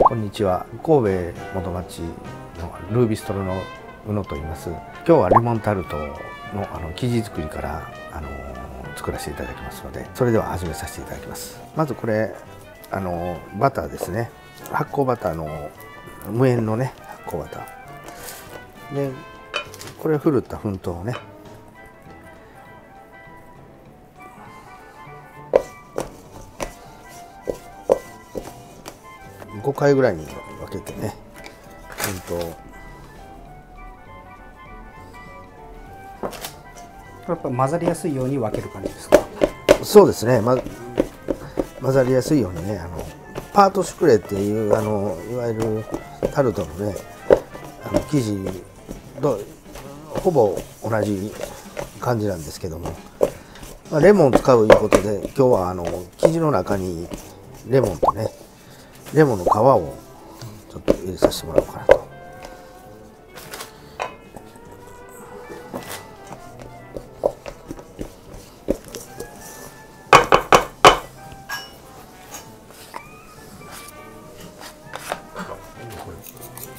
こんにちは。神戸元町のルービストロの宇野と言います。今日はレモンタルトの生地作りから作らせていただきますので、それでは始めさせていただきます。まずこれバターですね。発酵バターの無塩のね発酵バターで、これをふるった粉糖をね5回ぐらいに分けてね、やっぱ混ざりやすいように分ける感じですか？そうですね、混ざりやすいようにね、パートシュクレっていういわゆるタルトのね生地とほぼ同じ感じなんですけども、レモン使ういうことで今日は生地の中にレモンとねレモンの皮をちょっと入れさせてもらおうかなと。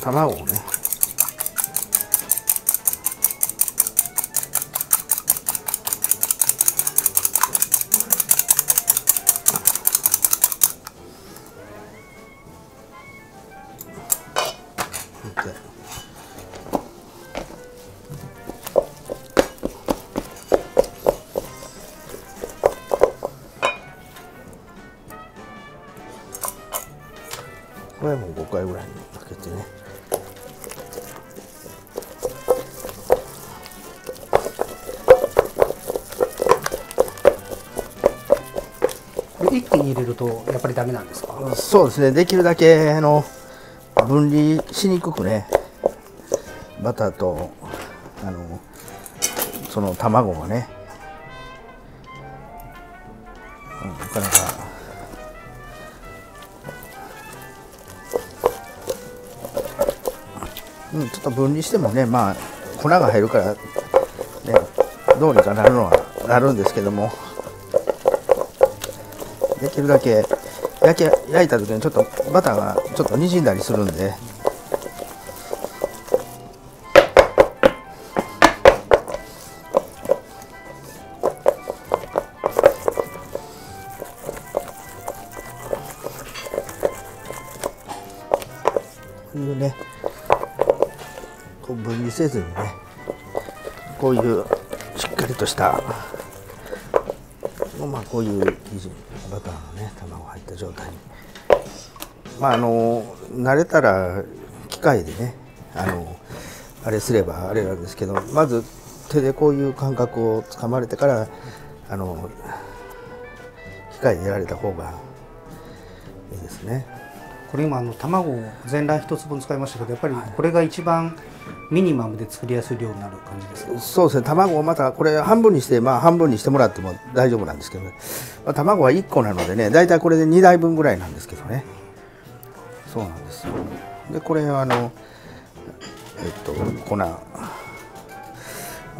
卵をねこれも5回ぐらいにかけてね。これ一気に入れるとやっぱりダメなんですか？そうですね、できるだけ分離しにくくね、バターとその卵がね、なかなかちょっと分離してもね、まあ粉が入るからね、どうにかなるのはなるんですけども、できるだけ焼いた時にちょっとバターがちょっとにじんだりするんで、こういうねこう分離せずにね、こういうしっかりとしたこういう生地、バターのね卵入った状態に、慣れたら機械でねあれすればあれなんですけど、まず手でこういう感覚をつかまれてから機械でやられた方がいいですね。これ今卵を全卵1つ分使いましたけど、やっぱりこれが一番ミニマムで作りやすい量になる感じですか？そうですね、卵をまたこれ半分にして、半分にしてもらっても大丈夫なんですけど、卵は1個なのでね、だいたいこれで2台分ぐらいなんですけどね。そうなんですよ。でこれは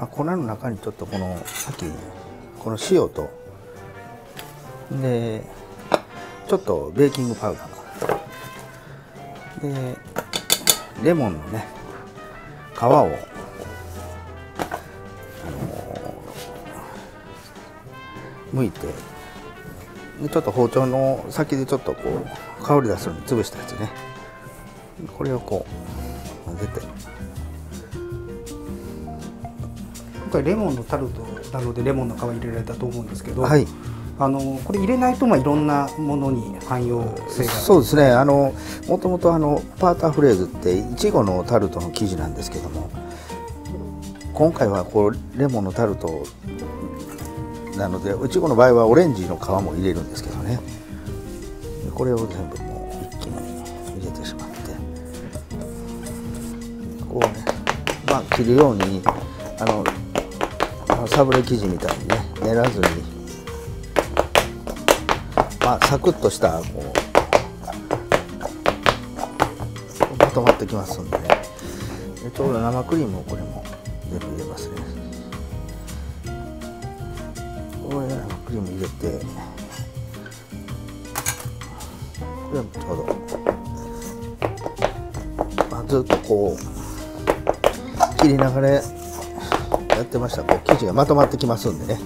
粉の中にちょっと先にこの塩とでちょっとベーキングパウダーでレモンのね皮を剥いて、でちょっと包丁の先でちょっとこう香り出すように潰したやつね、これをこう混ぜて。今回レモンのタルトなのでレモンの皮入れられたと思うんですけど、はい、これ入れないといろんなものに汎用性が。そうですね、もともとパーターフレーズっていちごのタルトの生地なんですけども、今回はこうレモンのタルトなので、いちごの場合はオレンジの皮も入れるんですけどね、これを全部もう一気に入れてしまって、こうね切るようにサブレ生地みたいにね練らずに、サクッとしたまとまってきますんでね。でちょうど生クリームをこれも全部入れますね。これ生クリーム入れて、これもちょうどずっとこう切りながらやってましたら、こう生地がまとまってきますんでね。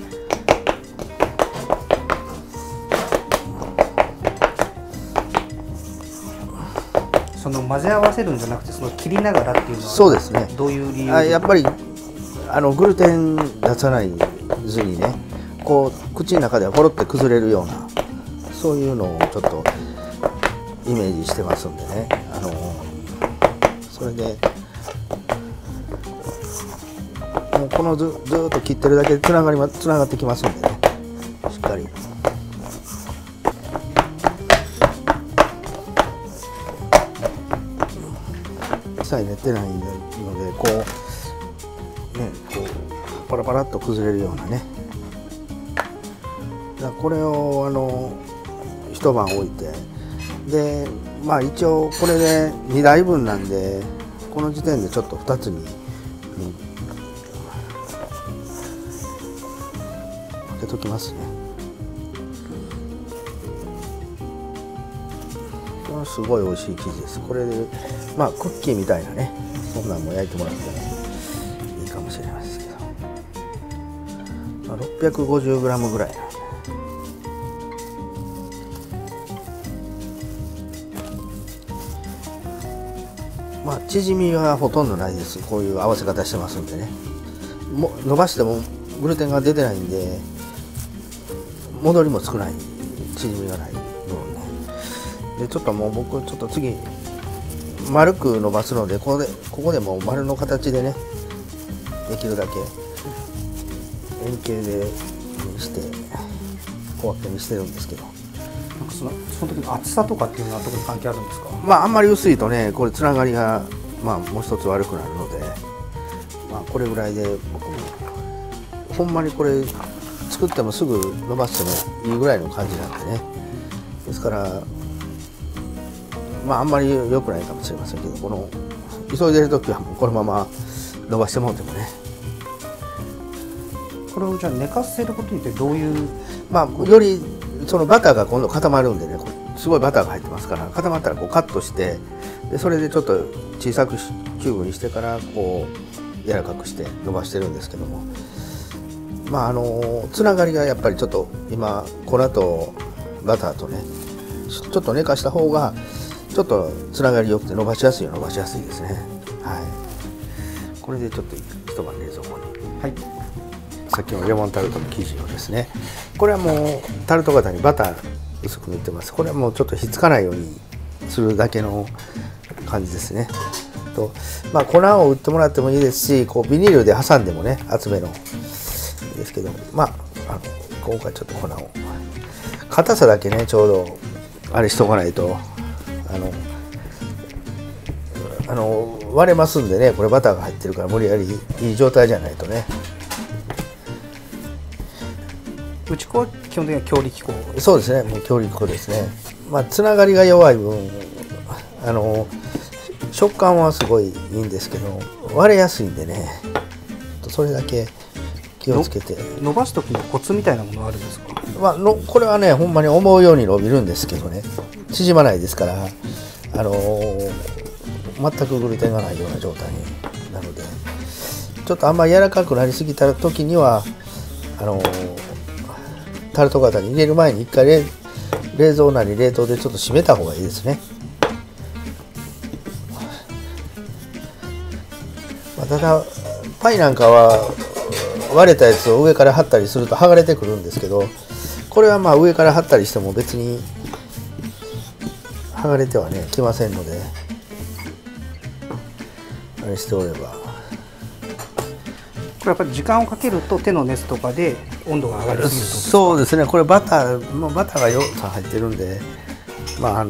その混ぜ合わせるんじゃなくて、その切りながらっていうのはそうですね。どういう理由で？やっぱりグルテン出さないずにね、こう口の中ではポロって崩れるような、そういうのをちょっとイメージしてますんでね。それでもうこのずっと切ってるだけでつながってきますんでね、しっかり。一切練ってないので、こうね、こうパラパラっと崩れるようなね。だからこれを一晩置いて、でまあ一応これで2台分なんで、この時点でちょっと2つに分けときますね。これすごい美味しい生地です。これでまあクッキーみたいなね、そんなんも焼いてもらってもいいかもしれないですけど、まあ、650g ぐらいなんで。まあ縮みはほとんどないです。こういう合わせ方してますんでね。伸ばしてもグルテンが出てないんで、戻りも少ない、縮みがない分ね。でちょっともう僕ちょっと次丸く伸ばすので、ここでもう丸の形でね、できるだけ円形でして小分けにしてるんですけど。なんかその時の厚さとかっていうのは特に関係あるんですか？まああんまり薄いとね、これつながりがまあもう一つ悪くなるので、まあこれぐらいで僕もほんまにこれ作ってもすぐ伸ばしてもいいぐらいの感じなんでね。ですからまああんまり良くないかもしれませんけど、この急いでる時はもうこのまま伸ばしてもらってもね。これをじゃあ寝かせることによってどういう、まあよりそのバターが今度固まるんでね、すごいバターが入ってますから、固まったらこうカットして、でそれでちょっと小さくキューブにしてからこう柔らかくして伸ばしてるんですけども、まあつながりがやっぱりちょっと今粉とバターとね、ちょっと寝かした方がちょっとつながりよくて伸ばしやすいですね。はい。これでちょっと一晩冷蔵庫に。はい。さっきのレモンタルトの生地をですね、これはもうタルト型にバター薄く塗ってます。これはもうちょっとひっつかないようにするだけの感じですね。とまあ粉を売ってもらってもいいですし、こうビニールで挟んでもね、厚めのですけど、まあ今回ちょっと粉を硬さだけね、ちょうどあれしとかないと割れますんでね。これバターが入ってるから無理やりいい状態じゃないとね。打ち粉は基本的には強力粉。そうですね、もう強力粉ですね。まあつながりが弱い分食感はすごいいいんですけど、割れやすいんでね、それだけ気をつけて。伸ばす時のコツみたいなものはあるんですか？まあこれはね、ほんまに思うように伸びるんですけどね、縮まないですから、全くグルテンがないような状態なので、ちょっとあんまり柔らかくなりすぎた時にはタルト型に入れる前に一回冷蔵なり冷凍でちょっと締めた方がいいですね。まあ、ただパイなんかは割れたやつを上から貼ったりすると剥がれてくるんですけど、これはまあ上から貼ったりしても別に剥がれてはねきませんので、あれしておれば。これやっぱり時間をかけると手の熱とかで温度が上がりすぎると。そうですね。これバターがよさ入ってるんで、まあ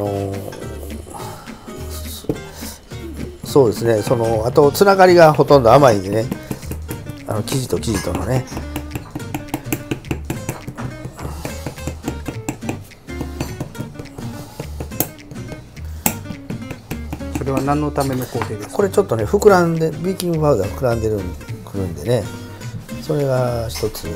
そうですね。あとつながりがほとんど甘いんでね、生地と生地とのね。それは何のための工程ですか？これちょっとね膨らんで、ベーキングパウダー膨らんでくるんでね、それが一つ。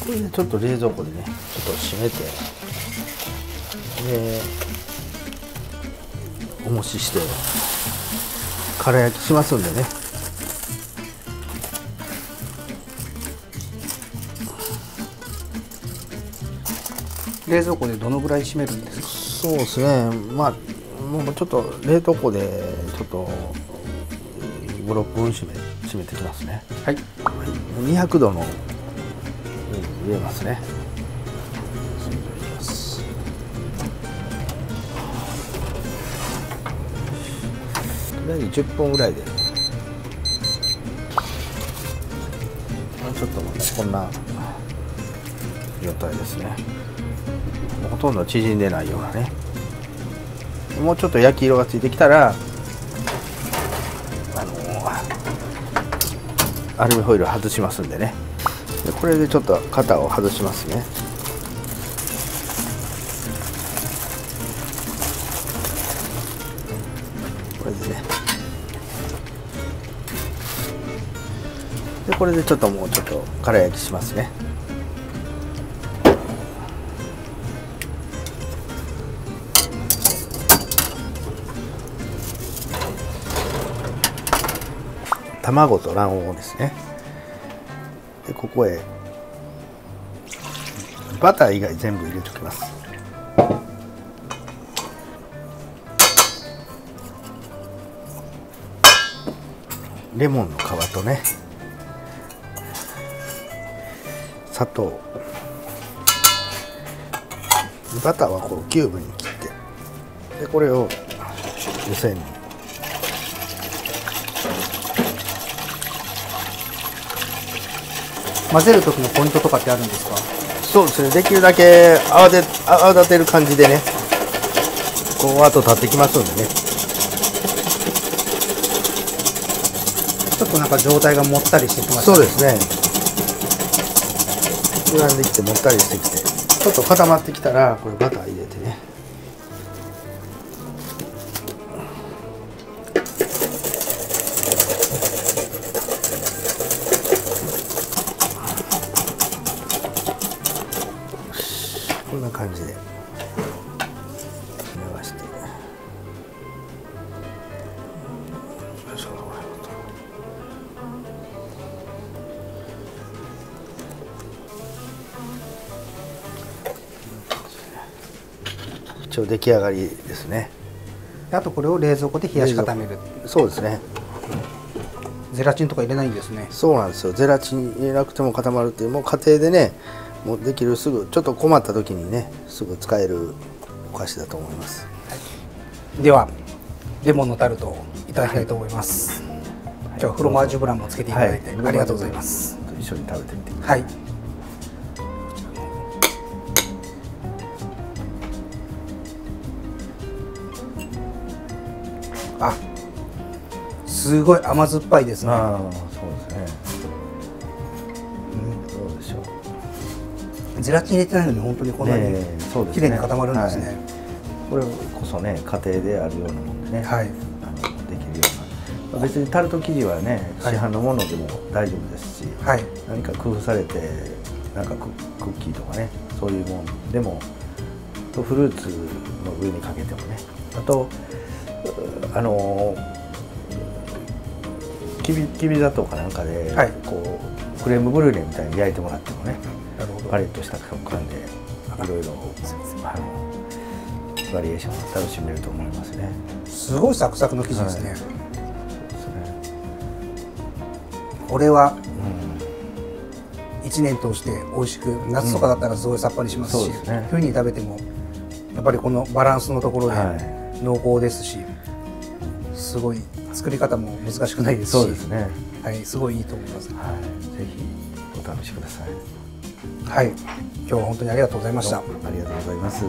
これでちょっと冷蔵庫でねちょっと閉めて、で重しして空焼きしますんでね。冷蔵庫でどのぐらい締めるんですか？そうですね、まあもうちょっと冷凍庫でちょっと5、6分締めてきますね。はい、200度の上に入れますね。とりあえず10分ぐらいで、ちょっとこんな状態ですね。ほとんど縮んでないようなね。もうちょっと焼き色がついてきたらアルミホイル外しますんでね。でこれでちょっと型を外しますね。これでね。でこれでちょっともうちょっと空焼きしますね。卵と卵黄ですね。でここへバター以外全部入れておきます。レモンの皮とね、砂糖、バターはこうキューブに切って、でこれを湯煎に。混ぜる時のポイントとかってあるんですか？そうですね、できるだけ泡立てる感じでね、こう後立ってきますんでね。ちょっとなんか状態がもったりしてきます。そうですね、膨らんできてもったりしてきて、ちょっと固まってきたらこれバター入れてね。こんな感じで流して、一応出来上がりですね。あとこれを冷蔵庫で冷やし固める。そうですね。ゼラチンとか入れないんですね。そうなんですよ。ゼラチン入れなくても固まるっていう、もう家庭でねもうできる、すぐちょっと困った時にねすぐ使えるお菓子だと思います。ではレモンのタルトをいただきたいと思います。今日はフロマージュブランもつけていただいて、ありがとうございます。一緒に食べてみてください。はい。あ、すごい甘酸っぱいですね。ああ、そうですね。どうでしょう。ゼラチン入れてないのに本当にこんなに綺麗に固まるんですね。これこそね、家庭であるようなもんでね、はい、できるような。別にタルト生地はね、市販のものでも大丈夫ですし、はい、何か工夫されて、なんかクッキーとかね、そういうもんでも、フルーツの上にかけてもね、あときび砂糖かなんかで、はい、こうクレームブリュレみたいに焼いてもらってもね、なるほど、パリッとした食感でいろいろバリエーションを楽しめると思いますね。すごいサクサクの生地ですね。はい、そうですね。これは、1年通して美味しく、夏とかだったらすごいさっぱりしますし、冬に食べてもやっぱりこのバランスのところで濃厚ですし、すごい作り方も難しくないですし、そうですね。はい、すごいいいと思います。はい、ぜひお試しください。はい、今日は本当にありがとうございました。ありがとうございます。